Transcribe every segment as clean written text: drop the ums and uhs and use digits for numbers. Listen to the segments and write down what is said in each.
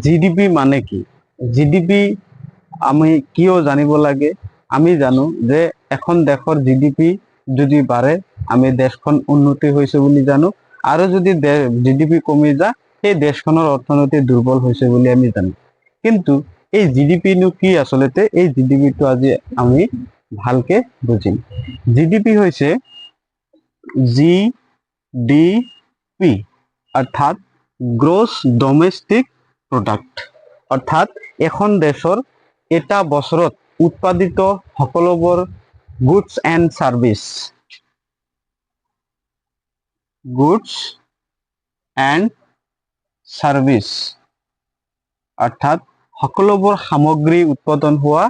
GDP মানে কি? GDP আমি কিয় জানিব লাগে? আমি জানো যে এখন দেশৰ জিডিপি যদি বাঢ়ে আমি দেশখন উন্নতি হৈছে বুলি জানো, আৰু যদি জিডিপি কমি যায় সেই দেশখনৰ অৰ্থনীতি দুৰ্বল হৈছে বুলি আমি জানো। কিন্তু এই জিডিপি নো কি? আচলতে এই জিডিপিটো আজি আমি ভালকে বুজিম। জিডিপি হৈছে জিডিপি অৰ্থাৎ গ্ৰছ ডমেষ্টিক প্ৰডাক্ট, অৰ্থাৎ এখন দেশৰ এটা বছৰত উৎপাদিত সকলোবোৰ goods and service, goods and service অৰ্থাৎ সকলোবোৰ সামগ্ৰী উৎপাদন হোৱা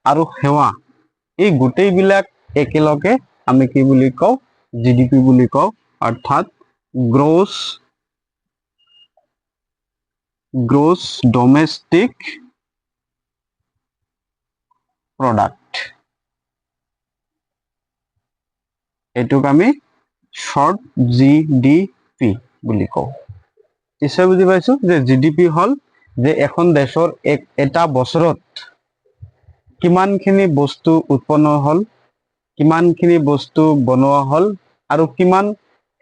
আৰু সেৱা, এই গোটেইবিলাক একেলগে আমি কি বুলি কওঁ? জিডিপি বুলি কওঁ, অৰ্থাৎ গ্ৰছ ডমেষ্টিক প্ৰডাক্ট। এইটোক আমি শৰ্ট জিডিপি বুলি কওঁ। নিশ্চয় বুজি পাইছো যে জিডিপি হল যে এখন দেশৰ এটা বছৰত কিমানখিনি বস্তু উৎপন্ন হল, কিমানখিনি বস্তু বনোৱা হল, আৰু কিমান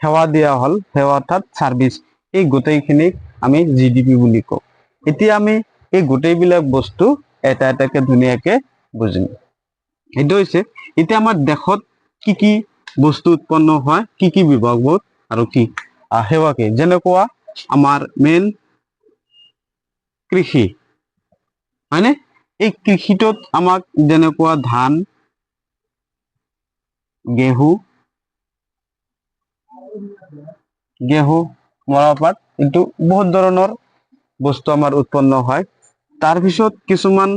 সেৱা দিয়া হল, সেৱা অৰ্থাৎ সাৰ্ভিস, এই গোটেইখিনিক আমি জিডিপি বুলি কওঁ। এতিয়া আমি এই গোটেইবিলাক বস্তু এটা এটাকে ধুনীয়াকে বুজিম। এইটো হৈছে এতিয়া আমাৰ দেশত কি কি বস্তু উৎপন্ন হয়, কি কি বিভাগবোৰ আৰু কি সেৱা কি, যেনেকুৱা আমাৰ মেইন কৃষি, হয়নে? এই কৃষিটোত আমাক যেনেকুৱা ধান, গেহু, মৰাপাট, এইটো বহুত ধৰণৰ বস্তু আমাৰ উৎপন্ন হয়। তাৰপিছত কিছুমান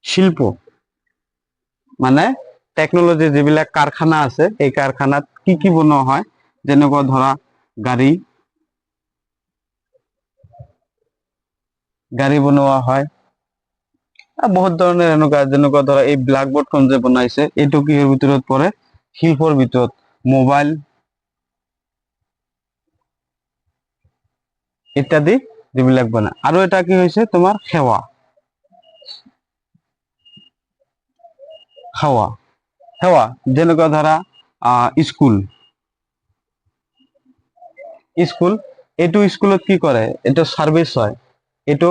শিল্প মানে টেকনলজি যিবিলাক কাৰখানা আছে, এই কাৰখানাত কি কি বনোৱা হয়, যেনেকুৱা ধৰা গাড়ী বনোৱা হয়, বহুত ধৰণৰ এনেকুৱা, যেনেকুৱা ধৰা এই ব্লাকবোৰ্ডখন যে বনাইছে এইটো কিহৰ ভিতৰত পৰে? শিল্পৰ ভিতৰত। মোবাইল ইত্যাদি যিবিলাক বনায়। আৰু এটা কি হৈছে তোমাৰ সেৱা, যেনেকুৱা ধৰা স্কুল, এইটো স্কুলত কি কৰে? এইটো সাৰ্ভিস হয়। এইটো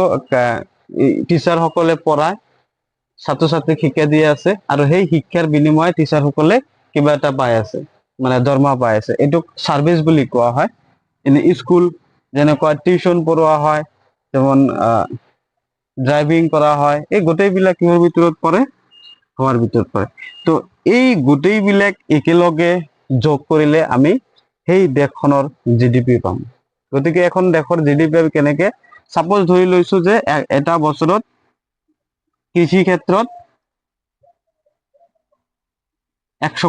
টিচাৰ সকলে পঢ়ায়, ছাত্ৰ ছাত্ৰীক শিক্ষা দি আছে, আৰু সেই শিক্ষাৰ বিনিময়ত টিচাৰ সকলে কিবা এটা পাই আছে, মানে দৰমহা পাই আছে, এইটোক সাৰ্ভিস বুলি কোৱা হয়। এনে স্কুল যেনেকুৱা টিউশন পঢ়োৱা হয়, যেমন ড্ৰাইভিং কৰা হয়, এই গোটেইবিলাক কিহৰ ভিতৰত পৰে? সেৱাৰ ভিতৰত পৰে। তো এই গোটেইবিলাক একেলগে যোগ কৰিলে আমি সেই দেশখনৰ জিডিপি পাম। গতিকে এখন দেশৰ জিডিপি কেনেকে, সাপোজ ধৰি লৈছো যে এটা বছৰত কৃষি ক্ষেত্ৰত 100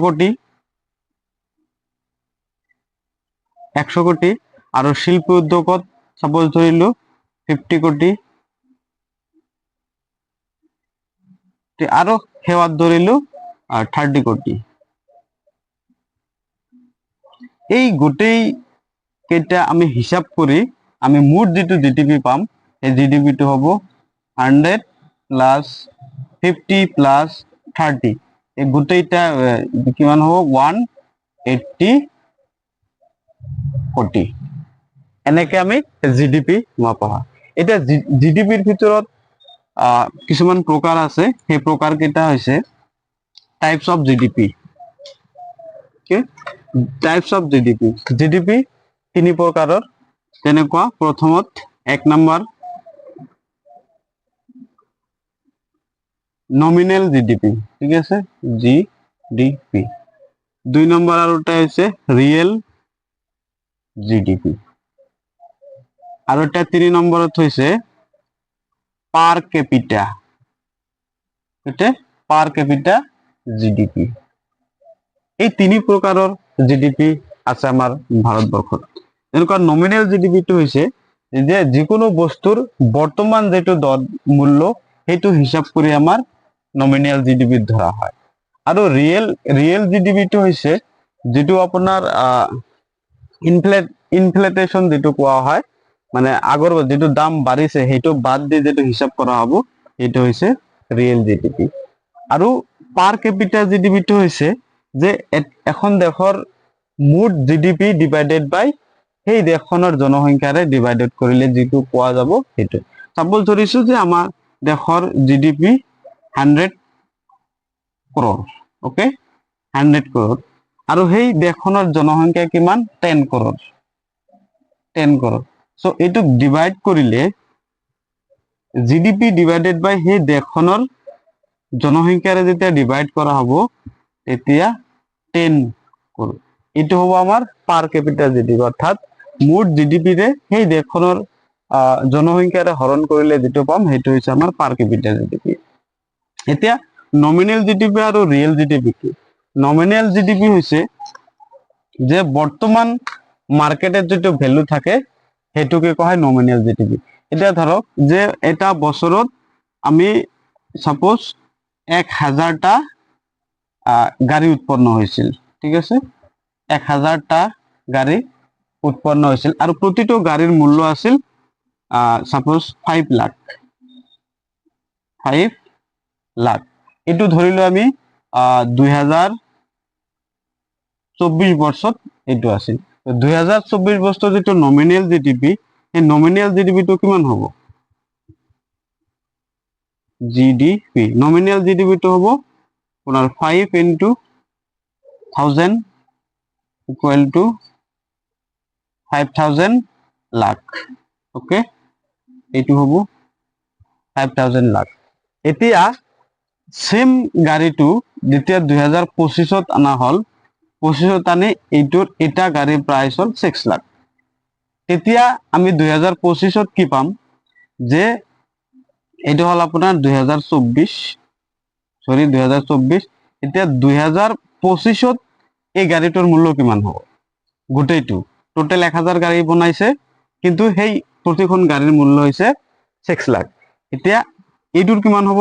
কোটি, আৰু শিল্প উদ্যোগত সাপোজ ধৰিলো 50 কোটি, আৰু সেৱাত ধৰিলো 30 কোটি। এই গোটেই কেইটা আমি হিসাব কৰি আমি মুঠ যিটো জিডিপি পাম, এই জিডিপিটো হ'ব 100 প্লাস 50 প্লাস 30, এই গোটেইটা কিমান হ'ব? 180 কোটি। এনেকে আমি জিডিপি মাপা হয়। এতিয়া জিডিপিৰ ভিতৰত কিছুমান প্ৰকাৰ আছে, সেই প্ৰকাৰ কেইটা হৈছে types of GDP. Types of GDP, GDP তিনি প্ৰকাৰৰ, তেনেকুৱা প্ৰথমত 1 নম্বৰ নমিনেল জিডিপি, ঠিক আছে, জিডিপি। 2 নম্বৰ আৰু এটা হৈছে ৰিয়েল জিডিপি, আৰু এটা 3 নম্বৰত হৈছে পাৰ ক্যাপিটা, এটা পাৰ ক্যাপিটা জিডিপি। এই তিনি প্ৰকাৰৰ জিডিপি আছে আমাৰ ভাৰতবৰ্ষত। এনেকুৱা নমিনেল জিডিপিটো হৈছে যে যিকোনো বস্তুৰ বৰ্তমান যেটো দৰ মূল্য সেইটো হিসাব কৰি আমাৰ নমিনেল জিডিপি ধৰা হয়। আৰু ৰিয়েল জিডিপিটো হৈছে যেটো আপোনাৰ ইনফ্লেটেশন যেটো কোৱা হয়, মানে আগৰ যেটো দাম বাঢ়িছে সেইটো বাদ দি যেটো হিসাব কৰা হ'ব সেইটো হৈছে ৰিয়েল জিডিপি। আৰু পাৰ কেপিটা জিডিপিটো হৈছে যে এখন দেশৰ মুঠ জিডিপি ডিভাইডেড বাই সেই দেশখনৰ জনসংখ্যাৰে ডিভাইডেড কৰিলে যিটো পোৱা যাব সেইটো। সাপোজ ধৰিছো যে আমাৰ দেশৰ জিডিপি 100 crore, ওকে 100 crore, আৰু সেই দেশখনৰ জনসংখ্যা কিমান 10 crore, 10 crore। সো এইটো ডিভাইড কৰিলে জিডিপি ডিভাইডেড বাই সেই দেশখনৰ জনসংখ্যাৰে যেতিয়া ডিভাইড কৰা হ'ব তেতিয়া 10 crore। এইটো হ'ব আমাৰ পাৰ ক্যাপিটা জিডিপি, অৰ্থাৎ মুঠ জিডিপিৰে সেই দেশখনৰ জনসংখ্যাৰে হৰণ কৰিলে যেটো পাম সেইটো হৈছে আমাৰ পাৰ ক্যাপিটা জিডিপি। এতিয়া নমিনেল জিডিপি আৰু ৰিয়েল জিডিপি কি? নমিনেল জিডিপি হৈছে যে বৰ্তমান মাৰ্কেটে যেটো ভ্যালু থাকে সেইটোকে কোৱা হয় নমিনেল জিডিপি। এতিয়া ধৰক যে এটা বছৰত আমি সাপোজ 1000টা গাড়ী উৎপন্ন হৈছিল, ঠিক আছে, 1000টা গাড়ী উৎপন্ন হৈছিল আৰু প্ৰতিটো গাড়ীৰ মূল্য আছিল সাপোজ 5 লাখ, 5 লাখ। এটো ধৰিলো আমি 2024 বৰ্ষত এটো আছিল। 2024 বৰ্ষত যেটো নমিনেল জিডিপি, এই নমিনেল জিডিপিটো কিমান হ'ব? জিডিপি নমিনেল জিডিপিটো হ'ব আপোনাৰ 5 into 1000 equal to 5000 lakh, okay, এইটো হ'ব 5000 লাখ। এতিয়া সেম গাড়ীটো যেতিয়া 2025ত আনা হল, 25ত আনি এইটোৰ এটা গাড়ীৰ প্ৰাইস হল 6 লাখ। তেতিয়া আমি 2025ত কি পাম যে এইটো হল আপোনাৰ 2024, এতিয়া 2025ত এই গাড়ীটোৰ মূল্য কিমান হ'ব? গোটেইটো টোটাল 1000 গাড়ী বনাইছে কিন্তু সেই প্ৰতিখন গাড়ীৰ মূল্য হৈছে 6 লাখ। এতিয়া এইটোৰ কিমান হ'ব?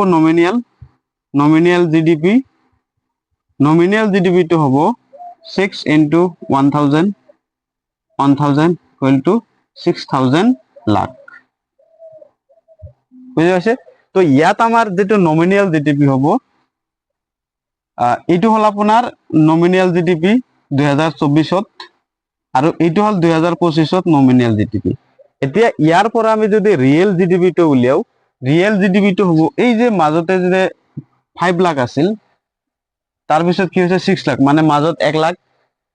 নমিনেল জিডিপি, নমিনেল জিডিপিটো হ'ব 6 into 1000 equal to 6000 লাখ, বুঝা গেছে? তো ইয়াত আমাৰ যেটো নমিনেল জিডিপি হ'ব এইটো হল আপোনাৰ নমিনেল জিডিপি 2024ত, আৰু এইটো হল 2025ত নমিনেল জিডিপি। এতিয়া ইয়াৰ পৰা আমি যদি ৰিয়েল জিডিপিটো উলিয়াও, ৰিয়েল জিডিপিটো হ'ব এই যে মাজতে যে 5 লাখ আছিল তাৰ পিছত কি হৈছে 6 লাখ, মানে মাজত 1 লাখ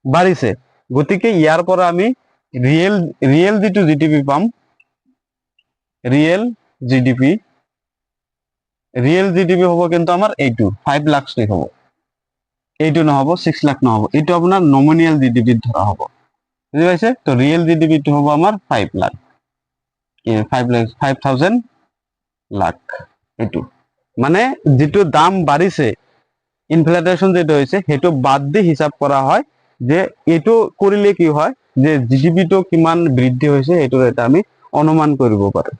বাঢ়িছে। গতিকে ইয়াৰ পৰা আমি ৰিয়েল যেটো জিডিপি পাম, ৰিয়েল জিডিপি হ'ব কিন্তু আমাৰ এইটো 5 লাখ হ'ব, এইটো নহব 6 লাখ নহব, এইটো আপোনাৰ নমিনেল জিডিপি ধৰা হ'ব, বুঝি পাইছে? তো ৰিয়েল জিডিপিটো হ'ব আমাৰ 5 লাখ, 5000 লাখ। এইটো মানে যেটো দাম বাঢ়িছে, ইনফ্লেশন যেটো হৈছে সেইটো বাদ দি হিসাব কৰা হয় যে এইটো কৰিলে কি হয় যে জিডিপিটো কিমান বৃদ্ধি হৈছে এইটো এটা আমি অনুমান কৰিব পাৰো।